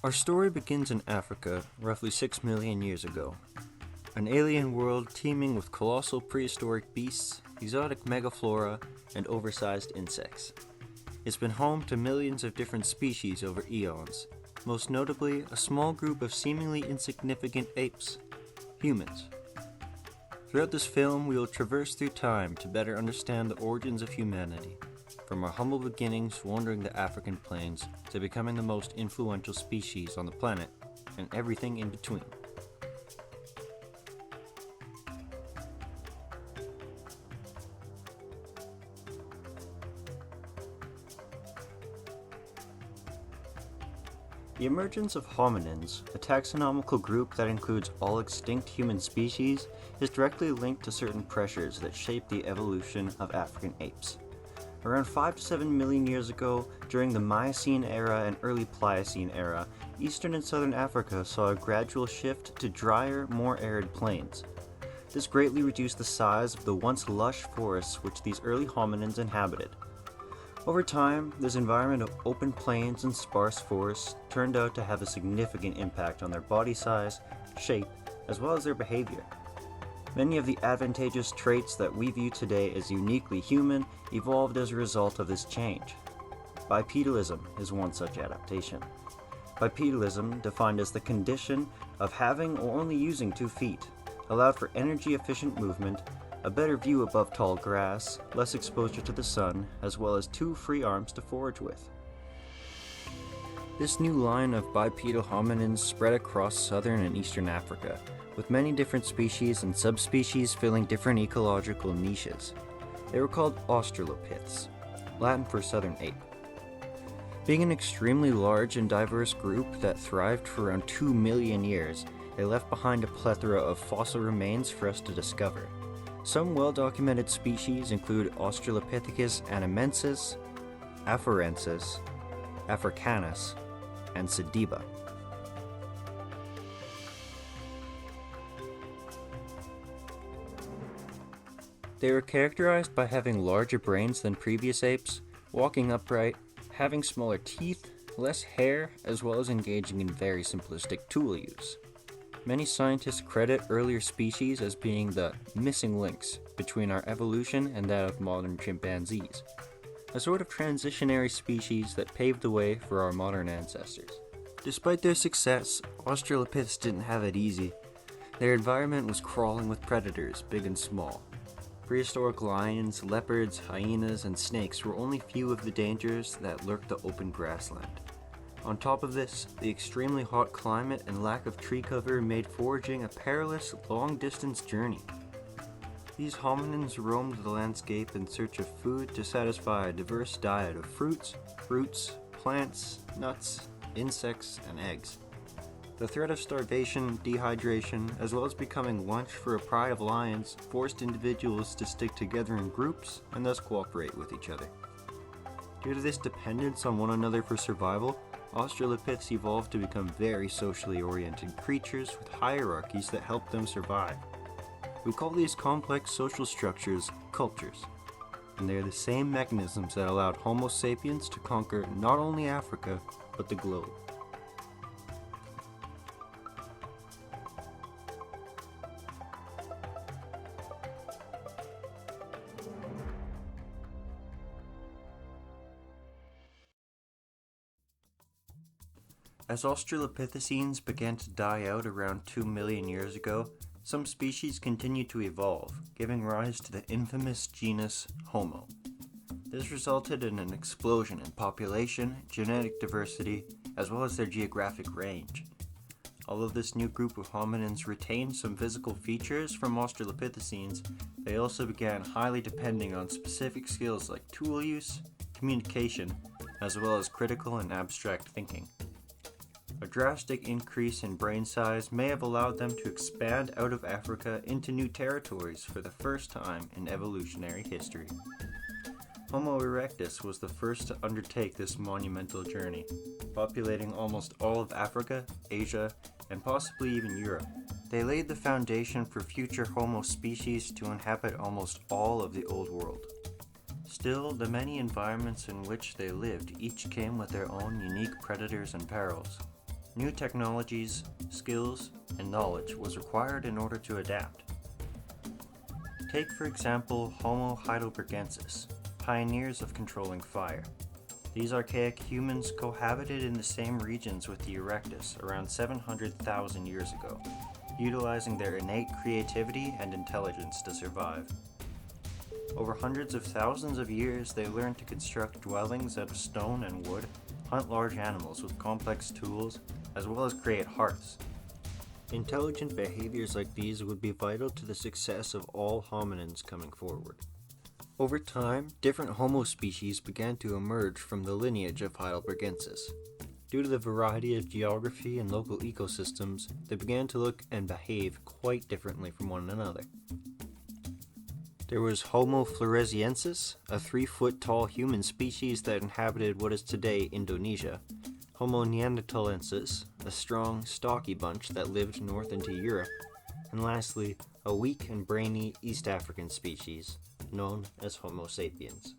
Our story begins in Africa, roughly 6 million years ago. An alien world teeming with colossal prehistoric beasts, exotic megaflora, and oversized insects. It's been home to millions of different species over eons, most notably a small group of seemingly insignificant apes, humans. Throughout this film, we will traverse through time to better understand the origins of humanity, from our humble beginnings wandering the African plains to becoming the most influential species on the planet, and everything in between. The emergence of hominins, a taxonomical group that includes all extinct human species, is directly linked to certain pressures that shape the evolution of African apes. Around 5 to 7 million years ago, during the Miocene era and early Pliocene era, eastern and southern Africa saw a gradual shift to drier, more arid plains. This greatly reduced the size of the once lush forests which these early hominins inhabited. Over time, this environment of open plains and sparse forests turned out to have a significant impact on their body size, shape, as well as their behavior. Many of the advantageous traits that we view today as uniquely human evolved as a result of this change. Bipedalism is one such adaptation. Bipedalism, defined as the condition of having or only using 2 feet, allowed for energy-efficient movement, a better view above tall grass, less exposure to the sun, as well as 2 free arms to forage with. This new line of bipedal hominins spread across southern and eastern Africa, with many different species and subspecies filling different ecological niches. They were called Australopiths, Latin for southern ape. Being an extremely large and diverse group that thrived for around 2 million years, they left behind a plethora of fossil remains for us to discover. Some well-documented species include Australopithecus anamensis, afarensis, africanus, and sediba. They were characterized by having larger brains than previous apes, walking upright, having smaller teeth, less hair, as well as engaging in very simplistic tool use. Many scientists credit earlier species as being the missing links between our evolution and that of modern chimpanzees, a sort of transitionary species that paved the way for our modern ancestors. Despite their success, Australopiths didn't have it easy. Their environment was crawling with predators, big and small. Prehistoric lions, leopards, hyenas, and snakes were only few of the dangers that lurked the open grassland. On top of this, the extremely hot climate and lack of tree cover made foraging a perilous, long-distance journey. These hominins roamed the landscape in search of food to satisfy a diverse diet of fruits, roots, plants, nuts, insects, and eggs. The threat of starvation, dehydration, as well as becoming lunch for a pride of lions forced individuals to stick together in groups and thus cooperate with each other. Due to this dependence on one another for survival, Australopiths evolved to become very socially oriented creatures with hierarchies that helped them survive. We call these complex social structures cultures, and they are the same mechanisms that allowed Homo sapiens to conquer not only Africa, but the globe. As Australopithecines began to die out around 2 million years ago, some species continued to evolve, giving rise to the infamous genus Homo. This resulted in an explosion in population, genetic diversity, as well as their geographic range. Although this new group of hominins retained some physical features from Australopithecines, they also began highly depending on specific skills like tool use, communication, as well as critical and abstract thinking. A drastic increase in brain size may have allowed them to expand out of Africa into new territories for the first time in evolutionary history. Homo erectus was the first to undertake this monumental journey, populating almost all of Africa, Asia, and possibly even Europe. They laid the foundation for future Homo species to inhabit almost all of the Old World. Still, the many environments in which they lived each came with their own unique predators and perils. New technologies, skills, and knowledge was required in order to adapt. Take for example Homo heidelbergensis, pioneers of controlling fire. These archaic humans cohabited in the same regions with the Erectus around 700,000 years ago, utilizing their innate creativity and intelligence to survive. Over hundreds of thousands of years, they learned to construct dwellings out of stone and wood, hunt large animals with complex tools, as well as create hearths. Intelligent behaviors like these would be vital to the success of all hominins coming forward. Over time, different Homo species began to emerge from the lineage of Heidelbergensis. Due to the variety of geography and local ecosystems, they began to look and behave quite differently from one another. There was Homo floresiensis, a 3-foot-tall human species that inhabited what is today Indonesia, Homo neanderthalensis, a strong, stocky bunch that lived north into Europe, and lastly, a weak and brainy East African species, known as Homo sapiens.